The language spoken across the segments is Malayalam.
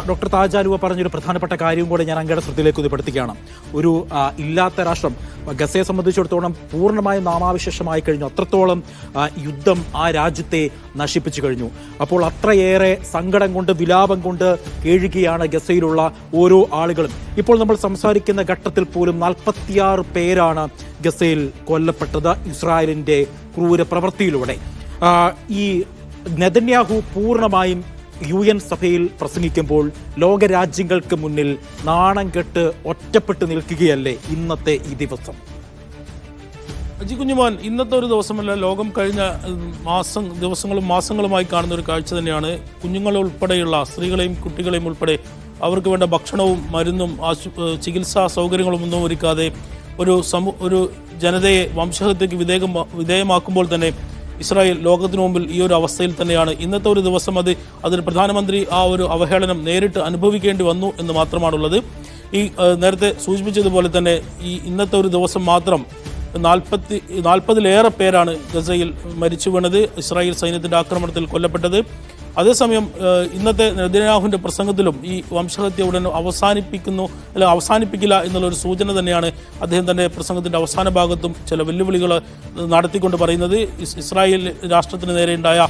ഡോക്ടർ താജ് ആലുവ പറഞ്ഞൊരു പ്രധാനപ്പെട്ട കാര്യവും കൂടെ ഞാൻ അങ്ങയുടെ ശ്രദ്ധയിലേക്ക് ഉൾപ്പെടുത്തുകയാണ്. ഒരു ഇല്ലാത്ത രാഷ്ട്രം ഗസയെ സംബന്ധിച്ചിടത്തോളം പൂർണ്ണമായും നാമാവിശേഷമായി കഴിഞ്ഞു. അത്രത്തോളം യുദ്ധം ആ രാജ്യത്തെ നശിപ്പിച്ചു കഴിഞ്ഞു. അപ്പോൾ അത്രയേറെ സങ്കടം കൊണ്ട് വിലാപം കൊണ്ട് കേഴുകയാണ് ഗസയിലുള്ള ഓരോ ആളുകളും. ഇപ്പോൾ നമ്മൾ സംസാരിക്കുന്ന ഘട്ടത്തിൽ പോലും 46 പേരാണ് ഗസയിൽ കൊല്ലപ്പെട്ടത് ഇസ്രായേലിന്റെ ക്രൂര പ്രവൃത്തിയിലൂടെ. ഈ നെതന്യാഹു പൂർണ്ണമായും UN സഭയിൽ പ്രസംഗിക്കുമ്പോൾ ലോകരാജ്യങ്ങൾക്ക് മുന്നിൽ നാണം കെട്ട് ഒറ്റപ്പെട്ട് നിൽക്കുകയല്ലേ ഇന്നത്തെ ഈ ദിവസം? അജി കുഞ്ഞുമോൻ, ഇന്നത്തെ ഒരു ദിവസമല്ല, ലോകം കഴിഞ്ഞ ദിവസങ്ങളും മാസങ്ങളുമായി കാണുന്ന ഒരു കാഴ്ച തന്നെയാണ്. കുഞ്ഞുങ്ങളുൾപ്പെടെയുള്ള സ്ത്രീകളെയും കുട്ടികളെയും ഉൾപ്പെടെ അവർക്ക് വേണ്ട ഭക്ഷണവും മരുന്നും ചികിത്സാ സൗകര്യങ്ങളും ഒന്നും ഒരുക്കാതെ ഒരു ജനതയെ വംശഹത്യക്ക് വിധേയമാക്കുമ്പോൾ തന്നെ ഇസ്രായേൽ ലോകത്തിനു മുമ്പിൽ ഈ ഒരു അവസ്ഥയിൽ തന്നെയാണ്. ഇന്നത്തെ ഒരു ദിവസം അതിന് പ്രധാനമന്ത്രി ആ ഒരു അവഹേളനം നേരിട്ട് അനുഭവിക്കേണ്ടി വന്നു എന്ന് മാത്രമാണുള്ളത്. ഈ നേരത്തെ സൂചിപ്പിച്ചതുപോലെ തന്നെ ഈ ഇന്നത്തെ ഒരു ദിവസം മാത്രം 40-ലേറെ പേരാണ് ഗസയിൽ മരിച്ചു വീണത്, ഇസ്രായേൽ സൈന്യത്തിൻ്റെ ആക്രമണത്തിൽ കൊല്ലപ്പെട്ടത്. അതേസമയം ഇന്നത്തെ നെതന്യാഹുവിൻ്റെ പ്രസംഗത്തിലും ഈ വംശഹത്യ ഉടൻ അവസാനിപ്പിക്കില്ല എന്നുള്ളൊരു സൂചന തന്നെയാണ് അദ്ദേഹം തൻ്റെ പ്രസംഗത്തിൻ്റെ അവസാന ഭാഗത്തും ചില വെല്ലുവിളികൾ നടത്തിക്കൊണ്ട് പറയുന്നത്. ഇസ്രായേൽ രാഷ്ട്രത്തിന് നേരെ ഉണ്ടായ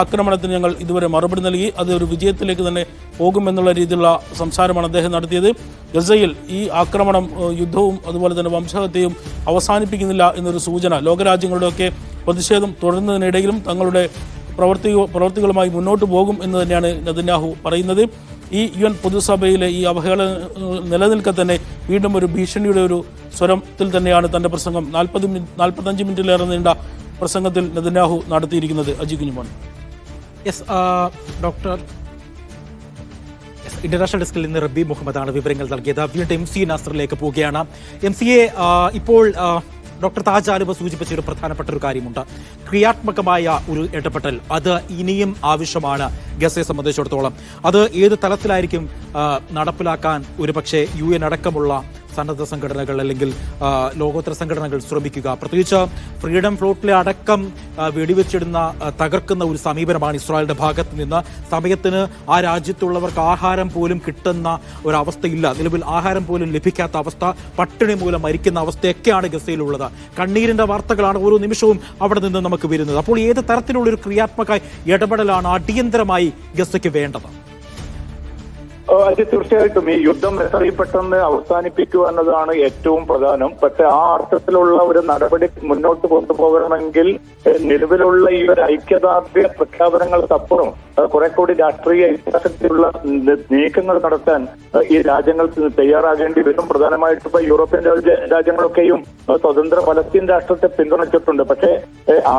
ആക്രമണത്തിന് ഞങ്ങൾ ഇതുവരെ മറുപടി നൽകി, അത് ഒരു വിജയത്തിലേക്ക് തന്നെ പോകുമെന്നുള്ള രീതിയിലുള്ള സംസാരമാണ് അദ്ദേഹം നടത്തിയത്. ഗസയിൽ ഈ ആക്രമണം, യുദ്ധവും അതുപോലെ തന്നെ വംശഹത്യയും അവസാനിപ്പിക്കുന്നില്ല എന്നൊരു സൂചന ലോകരാജ്യങ്ങളുടെയൊക്കെ പ്രതിഷേധം തുടരുന്നതിനിടയിലും തങ്ങളുടെ പ്രവർത്തികളുമായി മുന്നോട്ട് പോകും എന്ന് തന്നെയാണ് നെതന്യാഹു പറയുന്നത്. ഈ UN പൊതുസഭയിലെ ഈ അവഹേളനം നിലനിൽക്കെ തന്നെ വീണ്ടും ഒരു ഭീഷണിയുടെ ഒരു സ്വരത്തിൽ തന്നെയാണ് തൻ്റെ പ്രസംഗം 45 മിനിറ്റിലേറെ നീണ്ട പ്രസംഗത്തിൽ നെതന്യാഹു നടത്തിയിരിക്കുന്നത്. അജി കുഞ്ഞുമോൻ. ഡോക്ടർ, ഇന്റർനാഷണൽ ഡെസ്കിൽ നിന്ന് റബ്ബി മുഹമ്മദാണ് വിവരങ്ങൾ നൽകിയത്. വീണ്ടും MC നാസറിലേക്ക് പോവുകയാണ്. MC ഇപ്പോൾ ഡോക്ടർ താജ് ആലുവ സൂചിപ്പിച്ച ഒരു പ്രധാനപ്പെട്ട ഒരു കാര്യമുണ്ട്. ക്രിയാത്മകമായ ഒരു ഇടപെടൽ അത് ഇനിയും ആവശ്യമാണ് ഗസയെ സംബന്ധിച്ചിടത്തോളം. അത് ഏത് തലത്തിലായിരിക്കും നടപ്പിലാക്കാൻ ഒരുപക്ഷെ UN അടക്കമുള്ള സന്നദ്ധ സംഘടനകൾ അല്ലെങ്കിൽ ലോകോത്തര സംഘടനകൾ ശ്രമിക്കുക? പ്രത്യേകിച്ച് ഫ്രീഡം ഫ്ലോട്ടിലെ അടക്കം വെടിവെച്ചിടുന്ന തകർക്കുന്ന ഒരു സമീപനമാണ് ഇസ്രായേലിന്റെ ഭാഗത്ത് നിന്ന്. സമയത്തിന് ആ രാജ്യത്തുള്ളവർക്ക് ആഹാരം പോലും കിട്ടുന്ന ഒരവസ്ഥയില്ല. നിലവിൽ ആഹാരം പോലും ലഭിക്കാത്ത അവസ്ഥ, പട്ടിണി മൂലം മരിക്കുന്ന അവസ്ഥയൊക്കെയാണ് ഗസയിലുള്ളത്. കണ്ണീരിന്റെ വാർത്തകളാണ് ഓരോ നിമിഷവും അവിടെ നിന്ന് നമുക്ക് വരുന്നത്. അപ്പോൾ ഏത് തരത്തിലുള്ളൊരു ക്രിയാത്മക ഇടപെടലാണ് അടിയന്തരമായി ഗസയ്ക്ക് വേണ്ടത്? തീർച്ചയായിട്ടും ഈ യുദ്ധം എത്രയും പെട്ടെന്ന് അവസാനിപ്പിക്കുക എന്നതാണ് ഏറ്റവും പ്രധാനം. പക്ഷെ ആ അർത്ഥത്തിലുള്ള ഒരു നടപടി മുന്നോട്ട് കൊണ്ടുപോകണമെങ്കിൽ നിലവിലുള്ള ഈ ഒരു ഐക്യദാർഢ്യ പ്രഖ്യാപനങ്ങൾക്കപ്പുറം കുറെ കൂടി രാഷ്ട്രീയ ഇച്ഛാശക്തിയുള്ള നീക്കങ്ങൾ നടത്താൻ ഈ രാജ്യങ്ങൾ തയ്യാറാകേണ്ടി വരും. പ്രധാനമായിട്ടും ഇപ്പൊ യൂറോപ്യൻ രാജ്യങ്ങളൊക്കെയും സ്വതന്ത്ര പലസ്തീൻ രാഷ്ട്രത്തെ പിന്തുണച്ചിട്ടുണ്ട്. പക്ഷേ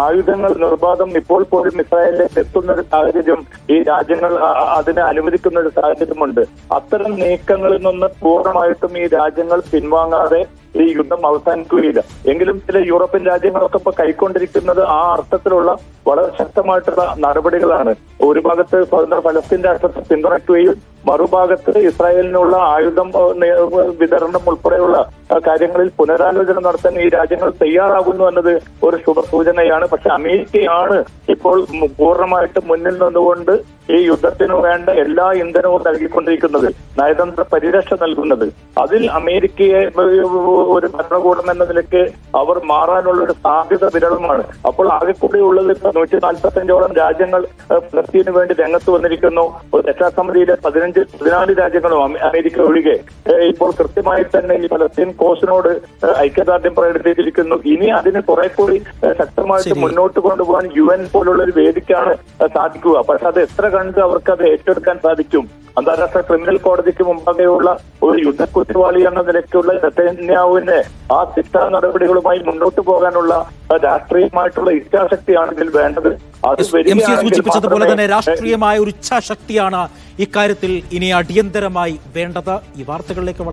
ആയുധങ്ങൾ നിർബാധം ഇപ്പോൾ പോലും ഇസ്രായേലിലേക്ക് എത്തുന്ന ഒരു സാഹചര്യം ഈ രാജ്യങ്ങൾ അതിനെ അനുവദിക്കുന്ന ഒരു സാഹചര്യമുണ്ട്. അത്തരം നീക്കങ്ങളിൽ നിന്ന് പൂർണ്ണമായിട്ടും ഈ രാജ്യങ്ങൾ പിൻവാങ്ങാതെ ഈ യുദ്ധം അവസാനിക്കുകയില്ല. എങ്കിലും ചില യൂറോപ്യൻ രാജ്യങ്ങളൊക്കെ ഇപ്പൊ കൈക്കൊണ്ടിരിക്കുന്നത് ആ അർത്ഥത്തിലുള്ള വളരെ ശക്തമായിട്ടുള്ള നടപടികളാണ്. ഒരു ഭാഗത്ത് സ്വതന്ത്ര പലസ്തീൻ രാഷ്ട്രത്തെ പിന്തുണയ്ക്കുകയും മറുഭാഗത്ത് ഇസ്രായേലിനുള്ള ആയുധം വിതരണം ഉൾപ്പെടെയുള്ള കാര്യങ്ങളിൽ പുനരാലോചന നടത്താൻ ഈ രാജ്യങ്ങൾ തയ്യാറാകുന്നു എന്നത് ഒരു ശുഭസൂചനയാണ്. പക്ഷെ അമേരിക്കയാണ് ഇപ്പോൾ പൂർണ്ണമായിട്ട് മുന്നിൽ നിന്നുകൊണ്ട് ഈ യുദ്ധത്തിനു വേണ്ട എല്ലാ ഇന്ധനവും നൽകിക്കൊണ്ടിരിക്കുന്നത്, നയതന്ത്ര പരിരക്ഷ നൽകുന്നത്. അതിൽ അമേരിക്കയെ ഒരു ഭരണകൂടം എന്ന നിലയ്ക്ക് അവർ മാറാനുള്ള ഒരു സാധ്യത വിരളമാണ്. അപ്പോൾ ആകെ കൂടി ഉള്ളത് 145ഓളം രാജ്യങ്ങൾ ഫലസ്തീനു വേണ്ടി രംഗത്ത് വന്നിരിക്കുന്നു. രക്ഷാസമിതിയിലെ 14 രാജ്യങ്ങളും അമേരിക്ക ഒഴികെ ഇപ്പോൾ കൃത്യമായി തന്നെ ഈ ഫലസ്തീൻ കോസിനോട് ഐക്യദാർഢ്യം പ്രകടിപ്പിച്ചിരിക്കുന്നു. ഇനി അതിന് കുറെ കൂടി ശക്തമായിട്ട് മുന്നോട്ട് കൊണ്ടുപോകാൻ UN പോലുള്ള ഒരു വേദിക്കാണ് സാധിക്കുക. പക്ഷെ അത് എത്ര കണ്ട് അവർക്ക് അത് ഏറ്റെടുക്കാൻ സാധിക്കും? അന്താരാഷ്ട്ര ക്രിമിനൽ കോടതിക്ക് മുമ്പാകെയുള്ള ഒരു യുദ്ധക്കുറ്റവാളി എന്ന നിലയ്ക്കുള്ള നെതന്യാഹുവിനെ ആ ശിക്ഷാ നടപടികളുമായി മുന്നോട്ട് പോകാനുള്ള രാഷ്ട്രീയമായിട്ടുള്ള ഇച്ഛാശക്തിയാണ് ഇതിൽ വേണ്ടത്. അത് സൂചിപ്പിച്ചതുപോലെ തന്നെ രാഷ്ട്രീയമായ ഒരു ഇച്ഛാശക്തിയാണ് ഇക്കാര്യത്തിൽ ഇനി അടിയന്തരമായി വേണ്ടത്. ഈ വാർത്തകളിലേക്ക്